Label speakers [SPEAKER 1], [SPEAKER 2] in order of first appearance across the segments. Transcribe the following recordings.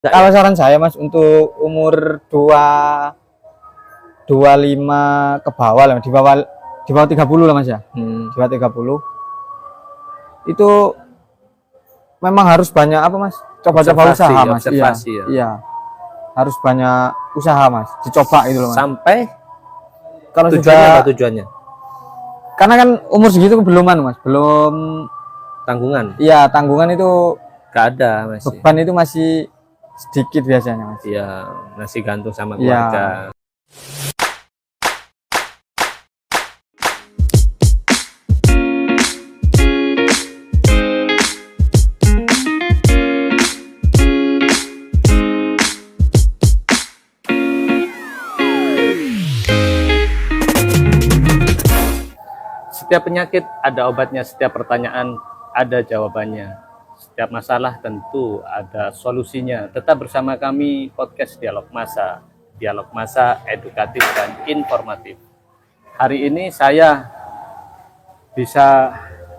[SPEAKER 1] Kalau saran saya Mas untuk umur 25 ke bawah lah, di bawah 30 lah Mas ya. Di bawah 30. Itu memang harus banyak apa Mas? Coba-coba usaha Mas.
[SPEAKER 2] Observasi, ya.
[SPEAKER 1] Iya. Harus banyak usaha Mas, dicoba itu loh Mas.
[SPEAKER 2] Sampai
[SPEAKER 1] Kalau
[SPEAKER 2] tujuannya
[SPEAKER 1] sudah
[SPEAKER 2] apa tujuannya?
[SPEAKER 1] Karena kan umur segitu belum Mas, belum
[SPEAKER 2] Tanggungan?
[SPEAKER 1] iya, tanggungan itu
[SPEAKER 2] Gak ada masih.
[SPEAKER 1] beban itu masih sedikit biasanya Mas.
[SPEAKER 2] Iya, masih gantung sama
[SPEAKER 1] Iya.
[SPEAKER 2] keluarga. Setiap penyakit ada obatnya, setiap pertanyaan ada jawabannya. Setiap masalah tentu ada solusinya. Tetap bersama kami podcast Dialog Masa. Dialog Masa edukatif dan informatif. Hari ini saya bisa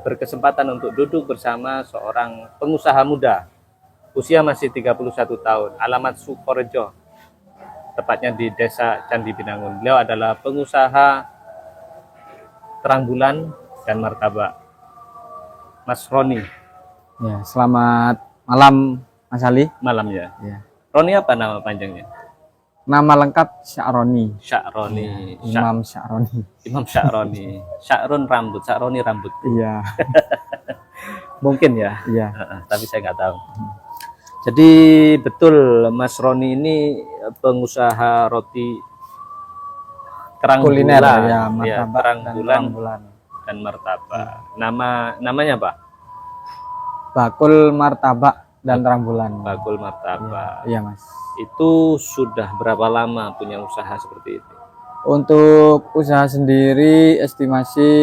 [SPEAKER 2] berkesempatan untuk duduk bersama seorang pengusaha muda. Usia masih 31 tahun, alamat Sukorejo, tepatnya di Desa Candi Binangun. Beliau adalah pengusaha terang bulan dan martabak, Mas Roni.
[SPEAKER 1] Ya, selamat malam Mas Ali.
[SPEAKER 2] Malam ya.
[SPEAKER 1] Ya.
[SPEAKER 2] Roni apa nama panjangnya?
[SPEAKER 1] Nama lengkap Sya'roni.
[SPEAKER 2] Sya'roni.
[SPEAKER 1] Imam Sya'roni.
[SPEAKER 2] Imam Sya'roni. Sya'run rambut, Sya'roni rambut.
[SPEAKER 1] Iya.
[SPEAKER 2] Mungkin ya.
[SPEAKER 1] Iya.
[SPEAKER 2] Tapi saya nggak tahu. Jadi betul Mas Roni ini pengusaha roti terang
[SPEAKER 1] Kuliner
[SPEAKER 2] bulan,
[SPEAKER 1] ya, martabak
[SPEAKER 2] terang
[SPEAKER 1] dan
[SPEAKER 2] bulan
[SPEAKER 1] terang bulan.
[SPEAKER 2] dan martabak. Namanya apa?
[SPEAKER 1] Bakul martabak dan terang bulan.
[SPEAKER 2] Bakul martabak.
[SPEAKER 1] Iya, Mas.
[SPEAKER 2] Itu sudah berapa lama punya usaha seperti itu?
[SPEAKER 1] Untuk usaha sendiri estimasi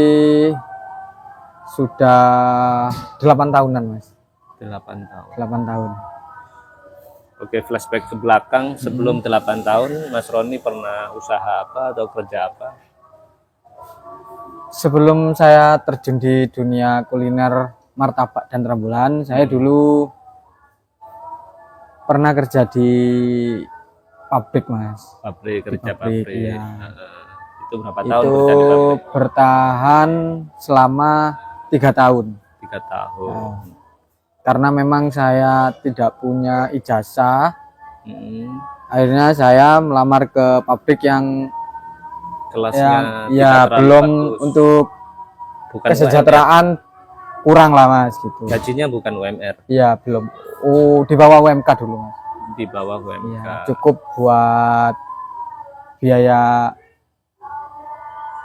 [SPEAKER 1] sudah 8 tahunan, Mas.
[SPEAKER 2] 8 tahun.
[SPEAKER 1] 8 tahun.
[SPEAKER 2] Oke, flashback ke belakang sebelum 8 tahun, Mas Roni pernah usaha apa atau kerja apa?
[SPEAKER 1] Sebelum saya terjun di dunia kuliner martabak dan terang bulan, saya dulu pernah kerja di pabrik, Mas.
[SPEAKER 2] Kerja
[SPEAKER 1] pabrik,
[SPEAKER 2] pabrik.
[SPEAKER 1] iya.
[SPEAKER 2] Itu berapa tahun
[SPEAKER 1] Itu
[SPEAKER 2] kerja di pabrik?
[SPEAKER 1] bertahan selama 3 tahun.
[SPEAKER 2] 3 tahun.
[SPEAKER 1] Karena memang saya tidak punya ijazah, akhirnya saya melamar ke pabrik yang
[SPEAKER 2] Kelasnya
[SPEAKER 1] ya
[SPEAKER 2] tidak terlalu
[SPEAKER 1] belum
[SPEAKER 2] bagus.
[SPEAKER 1] untuk
[SPEAKER 2] Bukan
[SPEAKER 1] kesejahteraan kurang lah Mas gitu.
[SPEAKER 2] gajinya bukan UMR,
[SPEAKER 1] Iya belum. Di bawah UMK dulu Mas.
[SPEAKER 2] di bawah UMK.
[SPEAKER 1] Iya, cukup buat biaya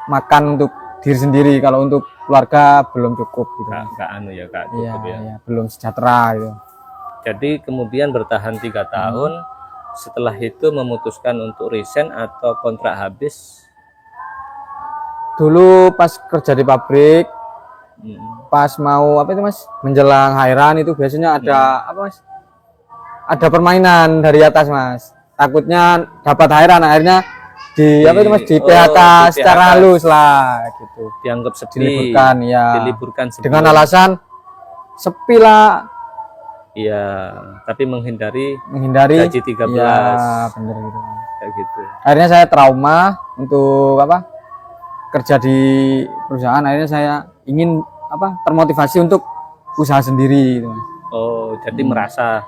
[SPEAKER 1] makan untuk diri sendiri. Kalau untuk keluarga belum cukup gitu.
[SPEAKER 2] Nggak anu ya, Kak,
[SPEAKER 1] Iya,
[SPEAKER 2] cukup ya.
[SPEAKER 1] iya, belum sejahtera gitu.
[SPEAKER 2] Jadi kemudian bertahan 3 tahun, setelah itu memutuskan untuk resign atau kontrak habis.
[SPEAKER 1] Dulu pas kerja di pabrik,
[SPEAKER 2] Hmm.
[SPEAKER 1] pas mau apa itu Mas, menjelang hairan itu biasanya ada apa Mas? Ada permainan dari atas Mas. Takutnya dapat hairan, akhirnya apa itu Mas, di PHK
[SPEAKER 2] di
[SPEAKER 1] secara
[SPEAKER 2] PHK.
[SPEAKER 1] halus lah gitu.
[SPEAKER 2] Dianggap sepi,
[SPEAKER 1] Diliburkan ya.
[SPEAKER 2] diliburkan sebelum.
[SPEAKER 1] Dengan alasan sepi lah,
[SPEAKER 2] Iya, tapi menghindari
[SPEAKER 1] menghindari
[SPEAKER 2] gaji 13.
[SPEAKER 1] ya bener gitu.
[SPEAKER 2] Kayak gitu.
[SPEAKER 1] Akhirnya saya trauma untuk apa? Kerja di perusahaan, akhirnya saya ingin apa? Termotivasi untuk usaha sendiri gitu Mas.
[SPEAKER 2] Oh, jadi merasa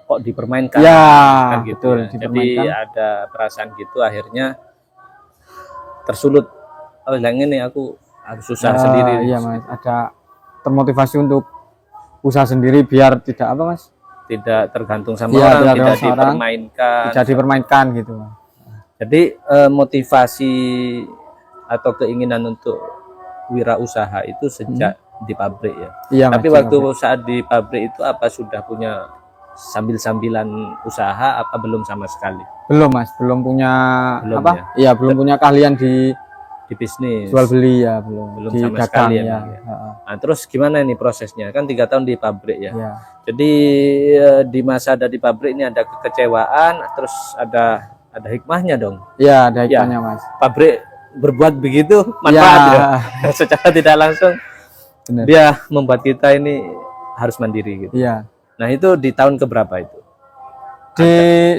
[SPEAKER 2] kok dipermainkan,
[SPEAKER 1] Ya,
[SPEAKER 2] kan gitu.
[SPEAKER 1] betul,
[SPEAKER 2] Ya. Jadi
[SPEAKER 1] dipermainkan.
[SPEAKER 2] ada perasaan gitu, akhirnya tersulut. Oh, yang ini aku harus usaha sendiri.
[SPEAKER 1] Iya Mas, ada termotivasi untuk usaha sendiri biar tidak apa Mas?
[SPEAKER 2] Tidak tergantung sama
[SPEAKER 1] Iya,
[SPEAKER 2] orang,
[SPEAKER 1] tidak
[SPEAKER 2] tidak
[SPEAKER 1] tergantung orang,
[SPEAKER 2] dipermainkan.
[SPEAKER 1] Tidak dipermainkan gitu Mas.
[SPEAKER 2] Jadi motivasi atau keinginan untuk wirausaha itu sejak di pabrik ya.
[SPEAKER 1] Iya Mas.
[SPEAKER 2] Tapi waktu saat di pabrik itu apa sudah punya sambil-sambilan usaha apa belum sama sekali?
[SPEAKER 1] Belum Mas, belum punya
[SPEAKER 2] Belum
[SPEAKER 1] apa?
[SPEAKER 2] ya?
[SPEAKER 1] Iya, belum punya keahlian di
[SPEAKER 2] Di bisnis.
[SPEAKER 1] jual beli ya, belum di
[SPEAKER 2] sama
[SPEAKER 1] dagang
[SPEAKER 2] sekali
[SPEAKER 1] ya.
[SPEAKER 2] emang ya. Nah, terus gimana ini prosesnya? Kan 3 tahun di pabrik ya.
[SPEAKER 1] Iya.
[SPEAKER 2] Jadi di masa ada di pabrik ini ada kekecewaan, terus ada hikmahnya dong.
[SPEAKER 1] Iya, ada hikmahnya Mas.
[SPEAKER 2] Pabrik berbuat begitu manfaat
[SPEAKER 1] Ya.
[SPEAKER 2] ya. Secara tidak langsung
[SPEAKER 1] Bener.
[SPEAKER 2] dia membuat kita ini harus mandiri gitu.
[SPEAKER 1] Iya.
[SPEAKER 2] Nah, itu di tahun keberapa itu?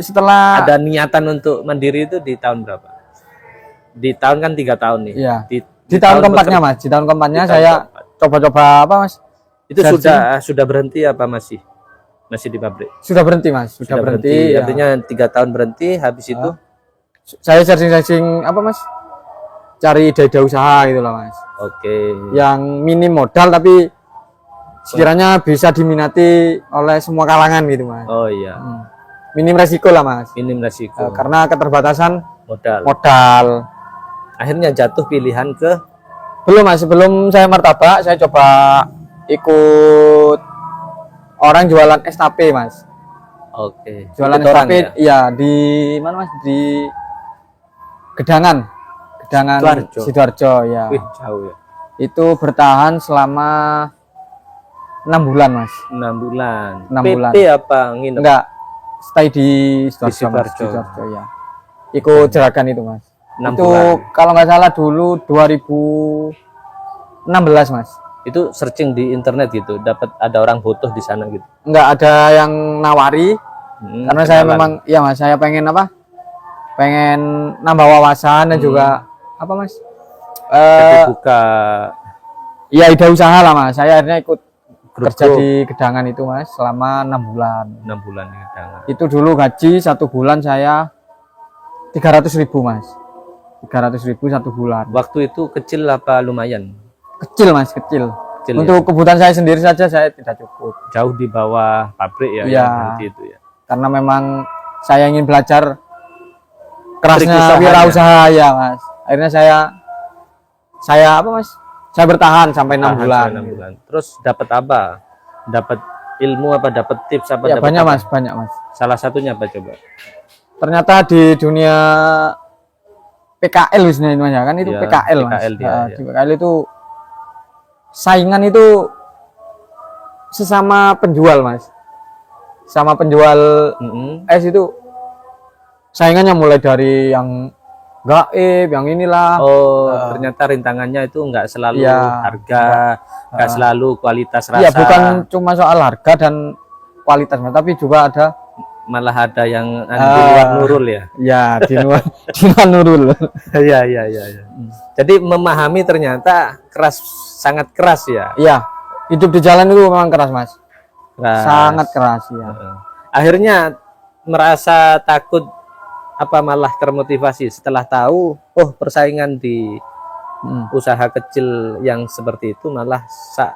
[SPEAKER 1] Setelah
[SPEAKER 2] Ada niatan untuk mandiri itu di tahun berapa? Di tahun kan 3 tahun nih.
[SPEAKER 1] iya, di tahun keempatnya Mas, di tahun keempatnya
[SPEAKER 2] Di tahun
[SPEAKER 1] saya
[SPEAKER 2] keempat.
[SPEAKER 1] coba-coba apa Mas?
[SPEAKER 2] Itu
[SPEAKER 1] Searching.
[SPEAKER 2] sudah berhenti apa masih di pabrik?
[SPEAKER 1] Sudah berhenti Mas, sudah berhenti. Ya.
[SPEAKER 2] Artinya 3 tahun berhenti, habis itu
[SPEAKER 1] Saya searching apa Mas? Cari ide-ide usaha gitu lah Mas.
[SPEAKER 2] oke.
[SPEAKER 1] Yang minim modal tapi sekiranya bisa diminati oleh semua kalangan gitu Mas.
[SPEAKER 2] Oh iya,
[SPEAKER 1] Minim resiko lah Mas.
[SPEAKER 2] minim resiko,
[SPEAKER 1] Karena keterbatasan
[SPEAKER 2] modal.
[SPEAKER 1] modal.
[SPEAKER 2] Akhirnya jatuh pilihan ke
[SPEAKER 1] Belum Mas, sebelum saya martabak saya coba ikut orang jualan es tape Mas.
[SPEAKER 2] oke.
[SPEAKER 1] Jualan
[SPEAKER 2] Ikut
[SPEAKER 1] es
[SPEAKER 2] orang
[SPEAKER 1] tape
[SPEAKER 2] ya?
[SPEAKER 1] iya di mana Mas? Di Gedangan
[SPEAKER 2] Sidoarjo.
[SPEAKER 1] Sidoarjo ya.
[SPEAKER 2] Wih, jauh ya.
[SPEAKER 1] Itu bertahan selama 6 bulan Mas.
[SPEAKER 2] 6 bulan.
[SPEAKER 1] 6
[SPEAKER 2] PP
[SPEAKER 1] bulan.
[SPEAKER 2] apa nginep?
[SPEAKER 1] Enggak, stay di Sidoarjo Mas.
[SPEAKER 2] Sidoarjo.
[SPEAKER 1] Sidoarjo ya. Ikut jeragan itu Mas.
[SPEAKER 2] 6
[SPEAKER 1] Itu
[SPEAKER 2] bulan.
[SPEAKER 1] kalau nggak salah dulu 2016 Mas.
[SPEAKER 2] Itu searching di internet gitu, dapat ada orang butuh di sana gitu.
[SPEAKER 1] Enggak ada yang nawari karena saya
[SPEAKER 2] kenalan.
[SPEAKER 1] memang iya Mas, saya pengen apa? Pengen nambah wawasan dan juga apa Mas?
[SPEAKER 2] Jadi buka
[SPEAKER 1] Ya ide usaha lah Mas. Saya akhirnya ikut kerja
[SPEAKER 2] grup
[SPEAKER 1] di Gedangan itu Mas selama 6 bulan.
[SPEAKER 2] 6 bulan ya, jangan.
[SPEAKER 1] Itu dulu gaji 1 bulan saya 300.000 Mas. 300.000 1 bulan.
[SPEAKER 2] Waktu itu kecil apa lumayan?
[SPEAKER 1] Kecil Mas, kecil.
[SPEAKER 2] Kecil
[SPEAKER 1] Untuk kebutuhan saya sendiri saja saya tidak cukup.
[SPEAKER 2] Jauh di bawah pabrik ya,
[SPEAKER 1] Iya.
[SPEAKER 2] yang berhenti itu ya.
[SPEAKER 1] Karena memang saya ingin belajar
[SPEAKER 2] Trik
[SPEAKER 1] kerasnya
[SPEAKER 2] usahanya.
[SPEAKER 1] wirausaha ya Mas. Akhirnya saya apa Mas? Saya bertahan sampai 6
[SPEAKER 2] Tahan
[SPEAKER 1] bulan.
[SPEAKER 2] selama 6 bulan. Terus dapat apa? Dapat ilmu apa dapat tips apa
[SPEAKER 1] Ya
[SPEAKER 2] dapat
[SPEAKER 1] banyak
[SPEAKER 2] apa?
[SPEAKER 1] Mas, banyak Mas.
[SPEAKER 2] Salah satunya apa coba?
[SPEAKER 1] Ternyata di dunia PKL misalnya Mas ya kan itu
[SPEAKER 2] Ya,
[SPEAKER 1] PKL Mas.
[SPEAKER 2] PKL dia,
[SPEAKER 1] Nah,
[SPEAKER 2] ya.
[SPEAKER 1] Di PKL itu saingan itu sesama penjual Mas. Sama penjual es itu saingannya mulai dari yang gaib, yang inilah.
[SPEAKER 2] Oh, ternyata rintangannya itu nggak selalu
[SPEAKER 1] Iya.
[SPEAKER 2] harga, nggak selalu kualitas rasa.
[SPEAKER 1] Iya, bukan cuma soal harga dan kualitas Mas, tapi juga ada
[SPEAKER 2] Malah ada yang di luar nurul ya.
[SPEAKER 1] ya di luar di luar nurul.
[SPEAKER 2] Iya, iya, iya. Iya. Jadi memahami ternyata sangat keras ya.
[SPEAKER 1] Iya, hidup di jalan itu memang keras Mas.
[SPEAKER 2] Keras.
[SPEAKER 1] Sangat keras ya.
[SPEAKER 2] Akhirnya merasa takut apa malah termotivasi setelah tahu persaingan di usaha kecil yang seperti itu malah sak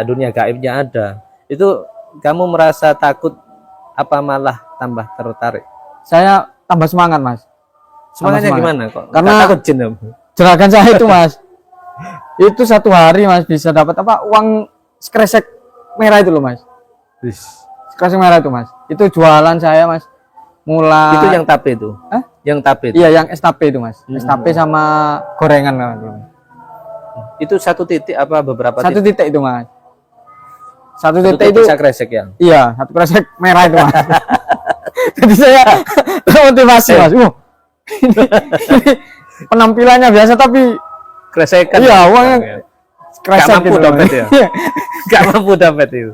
[SPEAKER 2] dunia gaibnya ada. Itu kamu merasa takut apa malah tambah tertarik?
[SPEAKER 1] Saya tambah semangat Mas.
[SPEAKER 2] Semangatnya
[SPEAKER 1] semangat.
[SPEAKER 2] gimana kok?
[SPEAKER 1] Karena
[SPEAKER 2] Nggak takut jin kamu?
[SPEAKER 1] Jeragan saya itu Mas, itu 1 hari Mas bisa dapat apa uang skresek merah itu loh Mas.
[SPEAKER 2] Wis.
[SPEAKER 1] Skresek merah itu Mas. Itu jualan saya Mas. Mulai
[SPEAKER 2] Itu yang tape itu.
[SPEAKER 1] Hah?
[SPEAKER 2] Yang tape itu.
[SPEAKER 1] Iya yang es tape itu Mas. Es tape sama gorengan Mas.
[SPEAKER 2] Itu 1 titik apa beberapa
[SPEAKER 1] 1
[SPEAKER 2] titik?
[SPEAKER 1] titik itu Mas. 1
[SPEAKER 2] Satu
[SPEAKER 1] titik itu
[SPEAKER 2] bisa kresek ya.
[SPEAKER 1] iya 1 kresek merah itu Mas. Jadi saya termotivasi Mas. Ini penampilannya biasa tapi
[SPEAKER 2] Kresekan.
[SPEAKER 1] iya uangnya
[SPEAKER 2] Gak
[SPEAKER 1] kresek
[SPEAKER 2] mampu
[SPEAKER 1] gitu loh,
[SPEAKER 2] dapat
[SPEAKER 1] Mas.
[SPEAKER 2] ya. Gak mampu dapat itu.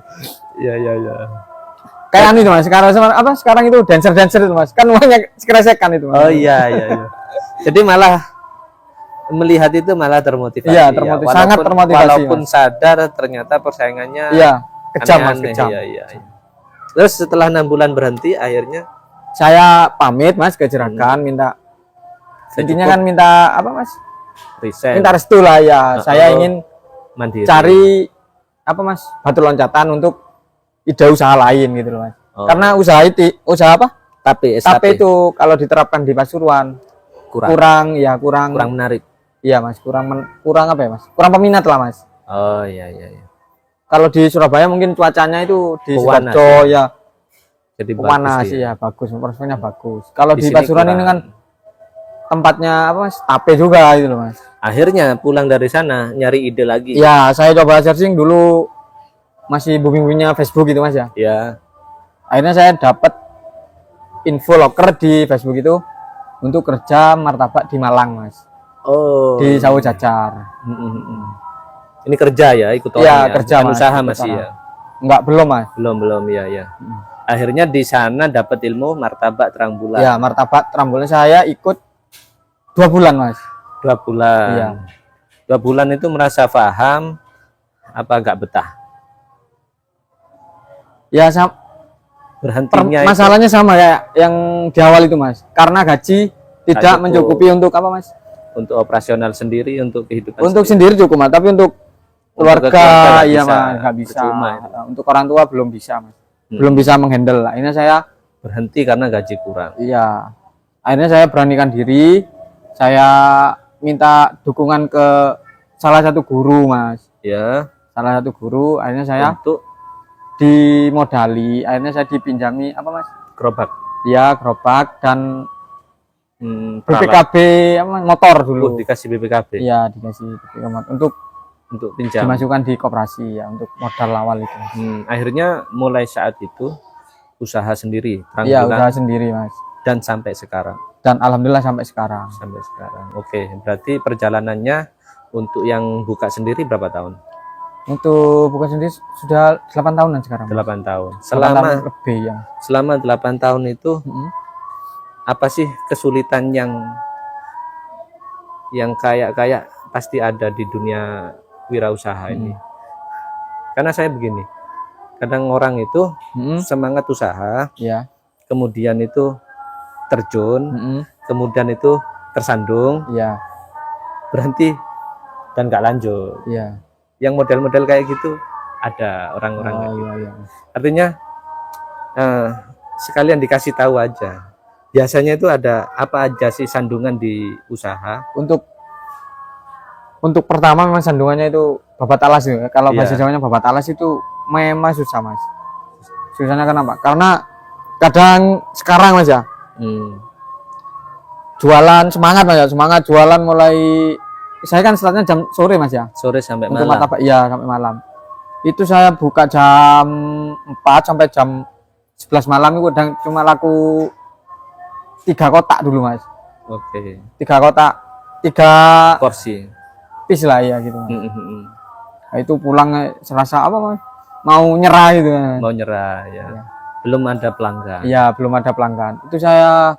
[SPEAKER 2] Iya, iya, iya.
[SPEAKER 1] Kayak itu Mas, sekarang itu dancer itu Mas, kan uangnya kresekan itu Mas.
[SPEAKER 2] Oh iya, iya, iya. Jadi malah melihat itu malah termotivasi.
[SPEAKER 1] Iya, termotivasi. Sangat termotivasi,
[SPEAKER 2] Walaupun sadar ternyata persaingannya
[SPEAKER 1] Iya, kejam Mas,
[SPEAKER 2] aneh-aneh.
[SPEAKER 1] kejam.
[SPEAKER 2] Iya, iya, iya. Terus setelah 6 bulan berhenti, akhirnya
[SPEAKER 1] Saya pamit Mas ke Jeragan minta intinya kan minta apa Mas?
[SPEAKER 2] resign,
[SPEAKER 1] Minta restu lah ya. Saya ingin
[SPEAKER 2] mandiri.
[SPEAKER 1] cari apa Mas? Batu loncatan untuk ide usaha lain gitu loh Mas.
[SPEAKER 2] Oh.
[SPEAKER 1] Karena usaha apa?
[SPEAKER 2] Tapi
[SPEAKER 1] Tapi itu kalau diterapkan di Pasuruan kurang
[SPEAKER 2] menarik.
[SPEAKER 1] iya Mas, kurang apa ya Mas? Kurang peminat lah Mas.
[SPEAKER 2] Oh iya, iya, iya.
[SPEAKER 1] Kalau di Surabaya mungkin cuacanya itu di
[SPEAKER 2] Pewanas,
[SPEAKER 1] Sidoarjo ya
[SPEAKER 2] Jadi
[SPEAKER 1] panas
[SPEAKER 2] bagus dia.
[SPEAKER 1] ya bagus, prospeknya bagus. Kalau di
[SPEAKER 2] sini
[SPEAKER 1] Pasuruan ini
[SPEAKER 2] kurang.
[SPEAKER 1] kan tempatnya apa Mas? Tape juga gitu loh Mas.
[SPEAKER 2] Akhirnya pulang dari sana nyari ide lagi.
[SPEAKER 1] Ya, saya coba searching dulu masih booming-boomingnya Facebook gitu Mas ya.
[SPEAKER 2] Ya.
[SPEAKER 1] Akhirnya saya dapat info loker di Facebook itu untuk kerja martabak di Malang Mas.
[SPEAKER 2] Oh.
[SPEAKER 1] Di Sawo Jajar.
[SPEAKER 2] Ini kerja ya, ikut orang
[SPEAKER 1] Iya,
[SPEAKER 2] ya.
[SPEAKER 1] kerja
[SPEAKER 2] Bukan
[SPEAKER 1] Mas,
[SPEAKER 2] usaha
[SPEAKER 1] ikut
[SPEAKER 2] masih
[SPEAKER 1] orang.
[SPEAKER 2] ya.
[SPEAKER 1] Enggak belum Mas.
[SPEAKER 2] Belum ya, ya. Akhirnya di sana dapat ilmu martabak terang bulan.
[SPEAKER 1] Ya, martabak terang bulan saya ikut 2 bulan, Mas.
[SPEAKER 2] 2 bulan.
[SPEAKER 1] Iya.
[SPEAKER 2] 2 bulan itu merasa paham apa nggak betah?
[SPEAKER 1] Ya,
[SPEAKER 2] Berhentinya itu
[SPEAKER 1] masalahnya sama ya yang di awal itu, Mas. Karena gaji tidak
[SPEAKER 2] cukup.
[SPEAKER 1] mencukupi untuk apa, Mas?
[SPEAKER 2] untuk operasional sendiri, untuk kehidupan
[SPEAKER 1] Untuk
[SPEAKER 2] sendiri.
[SPEAKER 1] sendiri cukup, Mas, tapi untuk
[SPEAKER 2] keluarga
[SPEAKER 1] keluarga
[SPEAKER 2] nggak
[SPEAKER 1] iya,
[SPEAKER 2] bisa,
[SPEAKER 1] Mas, nggak bisa.
[SPEAKER 2] percuma itu.
[SPEAKER 1] Untuk orang tua belum bisa, Mas.
[SPEAKER 2] Hmm.
[SPEAKER 1] Belum bisa menghandle. Akhirnya saya
[SPEAKER 2] Berhenti karena gaji kurang.
[SPEAKER 1] iya. Akhirnya saya beranikan diri. Saya minta dukungan ke salah satu guru, Mas.
[SPEAKER 2] Ya,
[SPEAKER 1] Salah satu guru, akhirnya saya
[SPEAKER 2] untuk
[SPEAKER 1] dimodali, akhirnya saya dipinjami apa, Mas?
[SPEAKER 2] gerobak.
[SPEAKER 1] Ya, gerobak dan
[SPEAKER 2] Peralatan.
[SPEAKER 1] BPKB apa, motor dulu.
[SPEAKER 2] Dikasih BPKB
[SPEAKER 1] Iya, dikasih BPKB motor untuk
[SPEAKER 2] untuk pinjam.
[SPEAKER 1] dimasukkan di koperasi ya untuk modal awal itu.
[SPEAKER 2] Akhirnya mulai saat itu usaha sendiri, terang
[SPEAKER 1] Iya,
[SPEAKER 2] bulan,
[SPEAKER 1] usaha sendiri, Mas.
[SPEAKER 2] dan sampai sekarang.
[SPEAKER 1] Dan alhamdulillah sampai sekarang.
[SPEAKER 2] Sampai sekarang. Oke, berarti perjalanannya untuk yang buka sendiri berapa tahun?
[SPEAKER 1] Untuk buka sendiri sudah 8 tahunan sekarang.
[SPEAKER 2] 8 tahun.
[SPEAKER 1] 8 tahun lebih ya.
[SPEAKER 2] Selama 8 tahun itu apa sih kesulitan yang kayak pasti ada di dunia wirausaha ini? Karena saya begini, kadang orang itu semangat usaha,
[SPEAKER 1] Ya.
[SPEAKER 2] kemudian itu terjun, kemudian itu tersandung,
[SPEAKER 1] Iya.
[SPEAKER 2] berhenti dan nggak lanjut.
[SPEAKER 1] Iya.
[SPEAKER 2] Yang model-model kayak gitu ada orang-orang kayak gitu.
[SPEAKER 1] Iya.
[SPEAKER 2] Artinya sekalian dikasih tahu aja. Biasanya itu ada apa aja sih sandungan di usaha?
[SPEAKER 1] Untuk pertama memang sandungannya itu babat alas ya. Kalau
[SPEAKER 2] Iya.
[SPEAKER 1] bahasa Jawanya babat alas itu memang susah, Mas. Susahnya kenapa? Karena kadang sekarang, Mas ya, jualan semangat, Mas ya, semangat jualan mulai saya kan startnya jam sore, Mas ya.
[SPEAKER 2] Sore sampai
[SPEAKER 1] Untuk
[SPEAKER 2] malam.
[SPEAKER 1] martabak iya sampai malam. Itu saya buka jam 4 sampai jam 11 malam itu kadang cuma laku 3 kotak dulu, Mas.
[SPEAKER 2] Oke.
[SPEAKER 1] 3 kotak, 3
[SPEAKER 2] Porsi.
[SPEAKER 1] piece lah ya gitu.
[SPEAKER 2] Mm-mm.
[SPEAKER 1] Nah, itu pulang serasa apa, Mas? Mau nyerah gitu kan.
[SPEAKER 2] Mau nyerah ya. Belum ada pelanggan.
[SPEAKER 1] Iya, belum ada pelanggan. Itu saya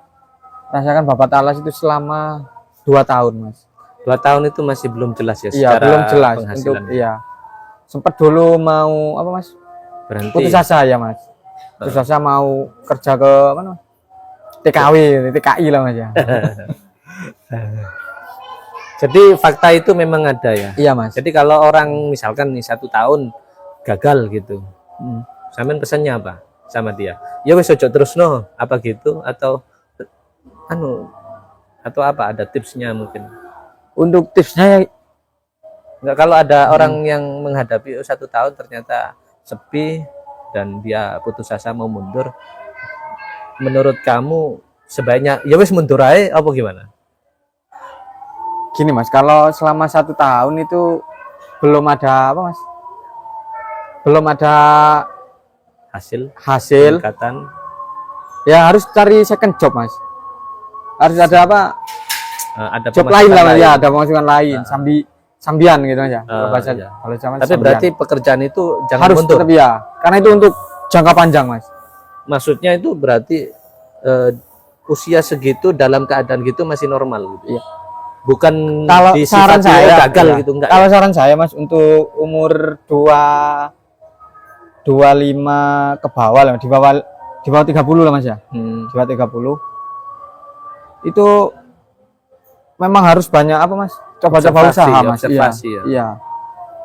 [SPEAKER 1] rasakan babat alas itu selama 2 tahun, Mas.
[SPEAKER 2] 2 tahun itu masih belum jelas ya
[SPEAKER 1] Iya,
[SPEAKER 2] secara
[SPEAKER 1] belum jelas untuk
[SPEAKER 2] penghasilan.
[SPEAKER 1] iya. Sempat dulu mau apa, Mas?
[SPEAKER 2] Berhenti.
[SPEAKER 1] Putus asa ya, Mas. Putus asa mau kerja ke mana, Mas? TKW, TKI lah, Mas ya.
[SPEAKER 2] Jadi fakta itu memang ada ya.
[SPEAKER 1] Iya, Mas.
[SPEAKER 2] Jadi kalau orang misalkan nih 1 tahun gagal gitu, sampean pesannya apa sama dia? Ya wes ojo terus no, apa gitu atau atau apa ada tipsnya mungkin?
[SPEAKER 1] Untuk tipsnya ya
[SPEAKER 2] Enggak, kalau ada orang yang menghadapi 1 tahun ternyata sepi dan dia putus asa mau mundur, menurut kamu sebaiknya ya wes mundur aja apa gimana?
[SPEAKER 1] gini, Mas, kalau selama 1 tahun itu belum ada apa, Mas? Belum ada hasil,
[SPEAKER 2] Peningkatan.
[SPEAKER 1] ya harus cari second job, Mas. Harus ada apa?
[SPEAKER 2] Ada
[SPEAKER 1] Job
[SPEAKER 2] pemasukan
[SPEAKER 1] lain lah, Mas.
[SPEAKER 2] lain.
[SPEAKER 1] Ya, ada pemasukan lain, sambian gitu aja. Kalau bahasa
[SPEAKER 2] iya.
[SPEAKER 1] kalau zaman
[SPEAKER 2] Tapi
[SPEAKER 1] sambian.
[SPEAKER 2] berarti pekerjaan itu jangan
[SPEAKER 1] harus
[SPEAKER 2] mundur.
[SPEAKER 1] tetap ya, karena itu untuk jangka panjang, Mas.
[SPEAKER 2] Maksudnya itu berarti usia segitu dalam keadaan gitu masih normal gitu.
[SPEAKER 1] Iya.
[SPEAKER 2] Bukan
[SPEAKER 1] Kalau
[SPEAKER 2] di
[SPEAKER 1] saran
[SPEAKER 2] sifat
[SPEAKER 1] saya
[SPEAKER 2] gagal
[SPEAKER 1] iya.
[SPEAKER 2] gitu enggak.
[SPEAKER 1] Kalau
[SPEAKER 2] Ya?
[SPEAKER 1] saran saya, Mas, untuk umur 25 ke bawah lah, di bawah 30 lah, Mas ya. Di bawah 30. Itu memang harus banyak apa, Mas? Coba-coba
[SPEAKER 2] Observasi,
[SPEAKER 1] usaha, Mas.
[SPEAKER 2] observasi
[SPEAKER 1] Iya.
[SPEAKER 2] ya.
[SPEAKER 1] Iya.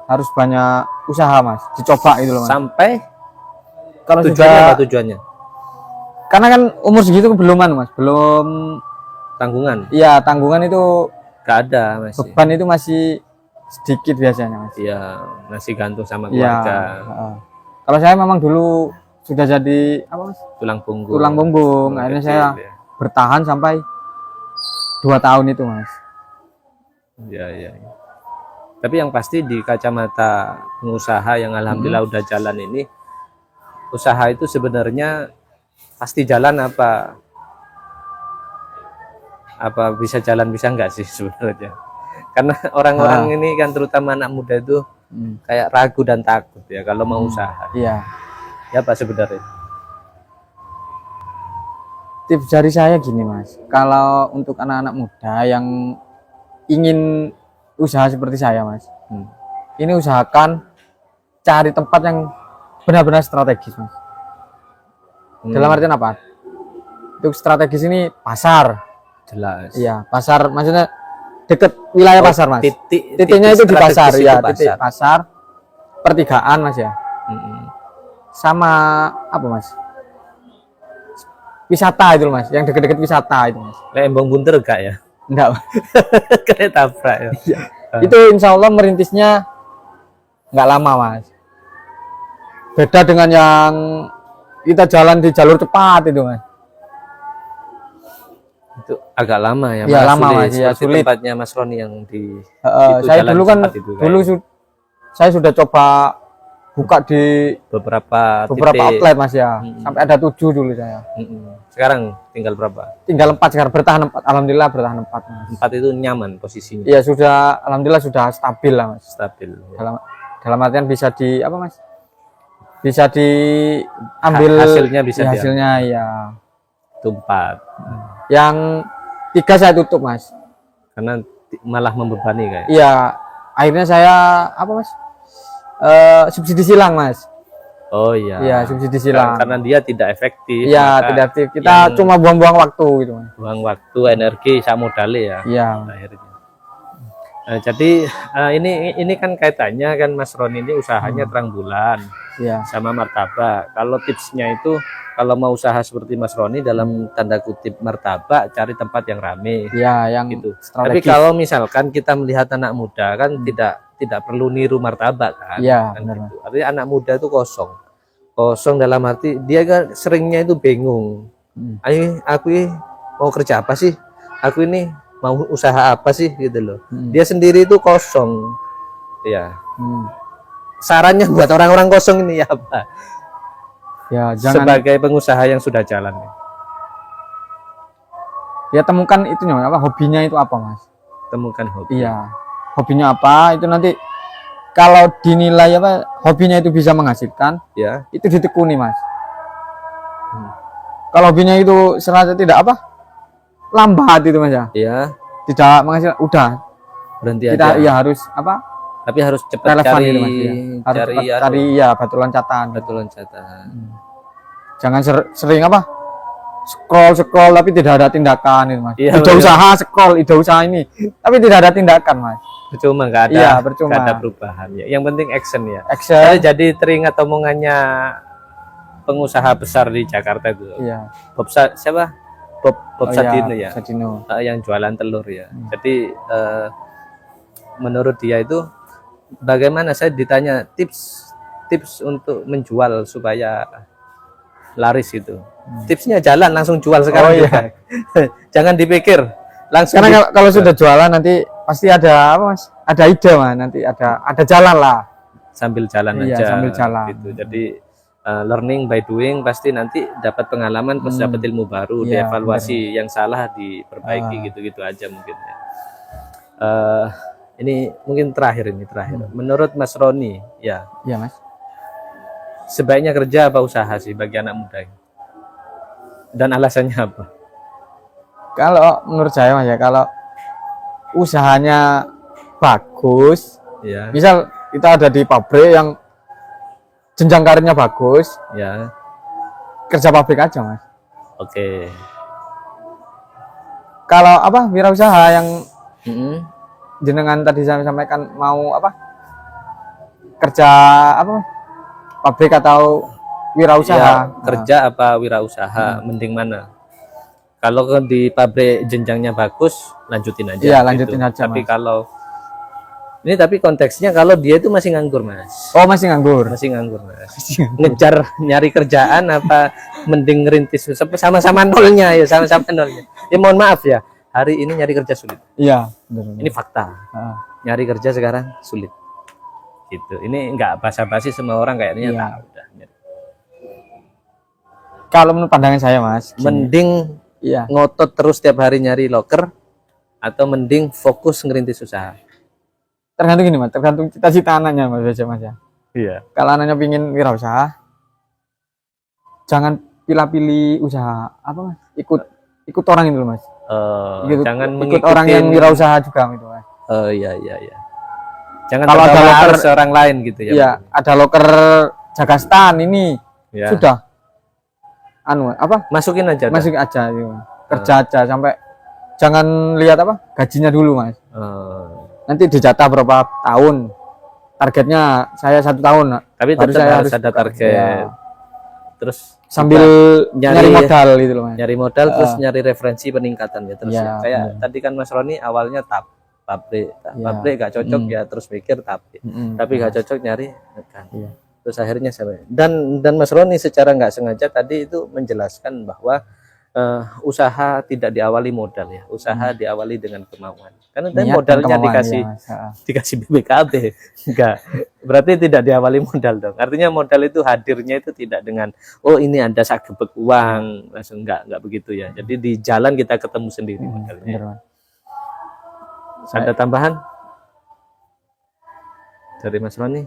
[SPEAKER 1] Harus banyak usaha, Mas. Dicoba gitu loh, Mas.
[SPEAKER 2] Sampai
[SPEAKER 1] Kalau
[SPEAKER 2] tujuannya
[SPEAKER 1] sudah
[SPEAKER 2] apa tujuannya?
[SPEAKER 1] karena kan umur segitu belum Mas. Belum
[SPEAKER 2] Tanggungan
[SPEAKER 1] iya, tanggungan itu
[SPEAKER 2] enggak ada masih.
[SPEAKER 1] beban itu masih sedikit biasanya, Mas.
[SPEAKER 2] Iya, masih gantung sama
[SPEAKER 1] Iya.
[SPEAKER 2] keluarga.
[SPEAKER 1] Kalau saya memang dulu sudah jadi apa, Mas?
[SPEAKER 2] Tulang punggung.
[SPEAKER 1] Tulang punggung. Akhirnya
[SPEAKER 2] kecil,
[SPEAKER 1] saya
[SPEAKER 2] ya.
[SPEAKER 1] bertahan sampai 2 tahun itu, Mas.
[SPEAKER 2] Iya, iya. Tapi yang pasti di kacamata pengusaha yang alhamdulillah udah jalan ini, usaha itu sebenarnya pasti jalan apa bisa jalan bisa enggak sih sebenarnya? Karena orang-orang ini kan terutama anak muda itu kayak ragu dan takut ya kalau mau usaha.
[SPEAKER 1] Iya.
[SPEAKER 2] Ya apa sebenarnya?
[SPEAKER 1] tips dari saya gini mas, kalau untuk anak-anak muda yang ingin usaha seperti saya mas, ini usahakan cari tempat yang benar-benar strategis mas. Dalam artian apa? Untuk strategis ini pasar.
[SPEAKER 2] Jelas.
[SPEAKER 1] Iya, pasar maksudnya deket wilayah pasar mas. Titiknya itu di
[SPEAKER 2] strategis
[SPEAKER 1] pasar
[SPEAKER 2] itu
[SPEAKER 1] ya,
[SPEAKER 2] pasar.
[SPEAKER 1] titik pasar, pertigaan mas ya. Sama apa mas? Wisata itu loh, mas, yang deket-deket wisata itu mas.
[SPEAKER 2] Lembong bunter gak ya?
[SPEAKER 1] Enggak.
[SPEAKER 2] Kayak tabrak ya.
[SPEAKER 1] Itu insya Allah merintisnya nggak lama mas. Beda dengan yang kita jalan di jalur cepat itu mas.
[SPEAKER 2] Itu agak lama ya.
[SPEAKER 1] Iya lama
[SPEAKER 2] sulit.
[SPEAKER 1] mas. Ya,
[SPEAKER 2] Seperti
[SPEAKER 1] sulit.
[SPEAKER 2] tempatnya Mas Roni yang di.
[SPEAKER 1] Saya
[SPEAKER 2] jalan
[SPEAKER 1] dulu kan
[SPEAKER 2] cepat itu
[SPEAKER 1] dulu saya sudah coba buka di
[SPEAKER 2] beberapa
[SPEAKER 1] outlet mas ya. Sampai ada 7 dulu saya.
[SPEAKER 2] Sekarang tinggal berapa?
[SPEAKER 1] Tinggal 4 sekarang, bertahan 4. Alhamdulillah bertahan 4 mas.
[SPEAKER 2] 4 itu nyaman posisinya.
[SPEAKER 1] Iya sudah, alhamdulillah sudah stabil lah mas.
[SPEAKER 2] Stabil.
[SPEAKER 1] Dalam artian bisa di apa mas? Bisa diambil
[SPEAKER 2] hasilnya bisa
[SPEAKER 1] ya, hasilnya ya.
[SPEAKER 2] Itu 4.
[SPEAKER 1] Yang 3 saya tutup mas.
[SPEAKER 2] Karena malah membebani kayak.
[SPEAKER 1] Iya, akhirnya saya apa mas? Subsidi silang mas.
[SPEAKER 2] Oh iya.
[SPEAKER 1] Iya subsidi silang.
[SPEAKER 2] Karena dia tidak efektif.
[SPEAKER 1] Iya tidak efektif. Kita cuma buang-buang waktu gitu mas.
[SPEAKER 2] Buang waktu, energi, sama modalnya ya.
[SPEAKER 1] Iya.
[SPEAKER 2] Akhirnya. Jadi ini kan kaitannya kan Mas Roni ini usahanya terang bulan.
[SPEAKER 1] Iya.
[SPEAKER 2] Sama martabak. Kalau tipsnya itu kalau mau usaha seperti Mas Roni dalam tanda kutip martabak, cari tempat yang rame.
[SPEAKER 1] Iya, yang
[SPEAKER 2] gitu.
[SPEAKER 1] strategis.
[SPEAKER 2] Tapi kalau misalkan kita melihat anak muda kan tidak perlu niru martabak kan.
[SPEAKER 1] Iya,
[SPEAKER 2] kan
[SPEAKER 1] benar.
[SPEAKER 2] gitu. Artinya anak muda itu kosong. Kosong dalam arti dia kan seringnya itu bingung. Ayo aku mau kerja apa sih? Aku ini mau usaha apa sih gitu loh. Dia sendiri itu kosong. Ya. Sarannya buat orang-orang kosong ini apa?
[SPEAKER 1] Ya, jangan
[SPEAKER 2] sebagai pengusaha yang sudah jalan.
[SPEAKER 1] Ya temukan itu apa hobinya itu apa mas?
[SPEAKER 2] Temukan hobi.
[SPEAKER 1] Iya. Hobinya apa? Itu nanti kalau dinilai apa hobinya itu bisa menghasilkan,
[SPEAKER 2] ya
[SPEAKER 1] itu ditekuni mas. Kalau hobinya itu serasa tidak apa lambat itu mas ya.
[SPEAKER 2] Iya.
[SPEAKER 1] Tidak menghasilkan, udah
[SPEAKER 2] berhenti
[SPEAKER 1] kita
[SPEAKER 2] aja.
[SPEAKER 1] iya harus apa?
[SPEAKER 2] Tapi harus cepat
[SPEAKER 1] Relevan
[SPEAKER 2] cari,
[SPEAKER 1] gitu, Mas, ya. Harus
[SPEAKER 2] cari,
[SPEAKER 1] cepat cari ya batu loncatan.
[SPEAKER 2] Batu loncatan.
[SPEAKER 1] Jangan sering apa? Scroll tapi tidak ada tindakan itu mas.
[SPEAKER 2] Iya,
[SPEAKER 1] ide usaha scroll, ide usaha ini, tapi tidak ada tindakan mas.
[SPEAKER 2] Percuma, nggak ada,
[SPEAKER 1] iya, percuma.
[SPEAKER 2] Nggak ada perubahan ya. Yang penting action ya.
[SPEAKER 1] Action.
[SPEAKER 2] Jadi teringat omongannya pengusaha besar di Jakarta itu.
[SPEAKER 1] Iya.
[SPEAKER 2] Siapa? Bob Sadino ya.
[SPEAKER 1] Sadino.
[SPEAKER 2] Yang jualan telur ya. Jadi menurut dia itu bagaimana, saya ditanya tips untuk menjual supaya laris itu. Tipsnya jalan langsung jual sekarang. Iya. Jangan dipikir langsung.
[SPEAKER 1] Karena kalau sudah jualan nanti pasti ada apa mas? Ada ide mas, nanti ada jalan lah.
[SPEAKER 2] Sambil jalan
[SPEAKER 1] iya,
[SPEAKER 2] aja.
[SPEAKER 1] Sambil jalan.
[SPEAKER 2] Gitu. Jadi learning by doing, pasti nanti dapat pengalaman, terus dapat ilmu baru,
[SPEAKER 1] iya,
[SPEAKER 2] dievaluasi yang salah diperbaiki, gitu-gitu aja mungkin ya. Ini mungkin terakhir. Menurut Mas Roni, ya.
[SPEAKER 1] Iya mas.
[SPEAKER 2] Sebaiknya kerja apa usaha sih bagi anak muda? Dan alasannya apa?
[SPEAKER 1] Kalau menurut saya mas ya, kalau usahanya bagus,
[SPEAKER 2] ya.
[SPEAKER 1] Misal kita ada di pabrik yang jenjang karirnya bagus,
[SPEAKER 2] ya.
[SPEAKER 1] Kerja pabrik aja mas.
[SPEAKER 2] Oke.
[SPEAKER 1] Kalau apa wirausaha yang jenengan tadi saya sampaikan mau apa kerja apa pabrik atau wirausaha
[SPEAKER 2] ya, kerja apa wirausaha mending mana? Kalau di pabrik jenjangnya bagus lanjutin aja.
[SPEAKER 1] Iya lanjutin aja.
[SPEAKER 2] Tapi
[SPEAKER 1] mas.
[SPEAKER 2] Kalau ini konteksnya kalau dia itu masih nganggur mas.
[SPEAKER 1] Oh masih nganggur.
[SPEAKER 2] Masih nganggur mas. Ngejar nyari kerjaan apa mending ngerintis sama-sama nolnya ya, sama-sama nolnya. Ya mohon maaf ya, hari ini nyari kerja sulit.
[SPEAKER 1] Iya benar.
[SPEAKER 2] Ini fakta. Nyari kerja sekarang sulit. Gitu. Ini enggak basa-basi, semua orang kayaknya tahu udah.
[SPEAKER 1] Kalau menurut pandangan saya mas,
[SPEAKER 2] mending ngotot terus tiap hari nyari loker atau mending fokus ngerintis usaha?
[SPEAKER 1] Tergantung gini mas, tergantung cita-cita anaknya mas ya.
[SPEAKER 2] Iya.
[SPEAKER 1] Kalau anaknya pingin wirausaha, jangan pilih-pilih usaha apa mas? ikut orang itu loh, Mas.
[SPEAKER 2] Jangan
[SPEAKER 1] ikut orang yang
[SPEAKER 2] mengikutin.
[SPEAKER 1] wirausaha juga gitu, Mas.
[SPEAKER 2] Iya. Jangan
[SPEAKER 1] Kalau ada
[SPEAKER 2] terbawa
[SPEAKER 1] loker
[SPEAKER 2] arus orang lain gitu ya.
[SPEAKER 1] Iya, ada loker Jagastan ini.
[SPEAKER 2] Ya.
[SPEAKER 1] Sudah apa?
[SPEAKER 2] Masukin aja. dah.
[SPEAKER 1] Masuk aja gitu. Kerja aja sampai jangan lihat apa? Gajinya dulu, Mas. Nanti dijatah berapa tahun. Targetnya saya 1 tahun.
[SPEAKER 2] Tapi
[SPEAKER 1] Baru
[SPEAKER 2] tetap
[SPEAKER 1] saya
[SPEAKER 2] harus ada target.
[SPEAKER 1] Ya.
[SPEAKER 2] Terus
[SPEAKER 1] Sambil nyari modal gitu loh, Mas.
[SPEAKER 2] nyari modal terus nyari referensi peningkatannya terus
[SPEAKER 1] Iya,
[SPEAKER 2] ya. Kayak
[SPEAKER 1] bener.
[SPEAKER 2] tadi kan Mas Roni awalnya pabrik gak cocok ya terus mikir tapi gak cocok nyari kan.
[SPEAKER 1] Iya.
[SPEAKER 2] Terus akhirnya sampai dan Mas Roni secara nggak sengaja tadi itu menjelaskan bahwa usaha tidak diawali modal ya, usaha diawali dengan kemauan. Karena tadi
[SPEAKER 1] Niat dan
[SPEAKER 2] modalnya
[SPEAKER 1] kemauan,
[SPEAKER 2] dikasih
[SPEAKER 1] ya, Mas.
[SPEAKER 2] dikasih BPKB, enggak. Berarti tidak diawali modal dong. Artinya modal itu hadirnya itu tidak dengan oh ini ada sagebek uang langsung enggak begitu ya. Jadi di jalan kita ketemu sendiri modalnya.
[SPEAKER 1] Bener, Mas.
[SPEAKER 2] Ada tambahan dari Mas Roni?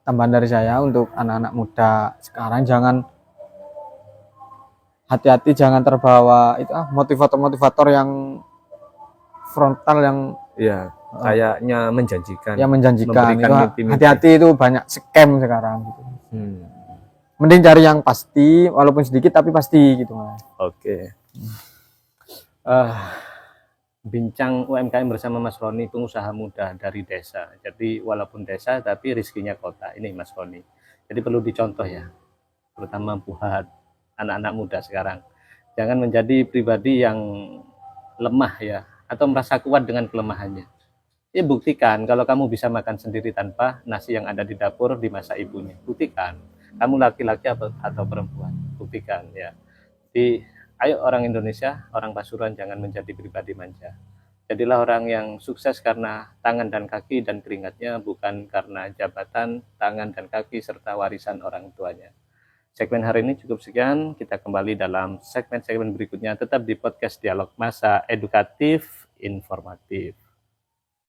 [SPEAKER 1] Tambahan dari saya untuk anak-anak muda sekarang jangan hati-hati, jangan terbawa itu motivator-motivator yang frontal yang
[SPEAKER 2] Iya, kayaknya menjanjikan.
[SPEAKER 1] yang menjanjikan.
[SPEAKER 2] Memberikan
[SPEAKER 1] Itu
[SPEAKER 2] mimpi-mimpi.
[SPEAKER 1] hati-hati, itu banyak scam sekarang gitu.
[SPEAKER 2] Hmm,
[SPEAKER 1] Mending cari yang pasti walaupun sedikit tapi pasti gitu, Mas.
[SPEAKER 2] Oke. Bincang UMKM bersama Mas Roni, pengusaha muda dari desa. Jadi walaupun desa tapi rezekinya kota. Ini Mas Roni. Jadi perlu dicontoh ya, terutama buat anak-anak muda sekarang. Jangan menjadi pribadi yang lemah ya, atau merasa kuat dengan kelemahannya. Ya buktikan kalau kamu bisa makan sendiri tanpa nasi yang ada di dapur di masa ibunya. Buktikan. Kamu laki-laki atau perempuan. Buktikan ya. Jadi ayo orang Indonesia, orang Pasuruan jangan menjadi pribadi manja. Jadilah orang yang sukses karena tangan dan kaki dan keringatnya, bukan karena jabatan, tangan dan kaki serta warisan orang tuanya. Segmen hari ini cukup sekian. Kita kembali dalam segmen-segmen berikutnya. Tetap di podcast Dialog Masa, edukatif, informatif.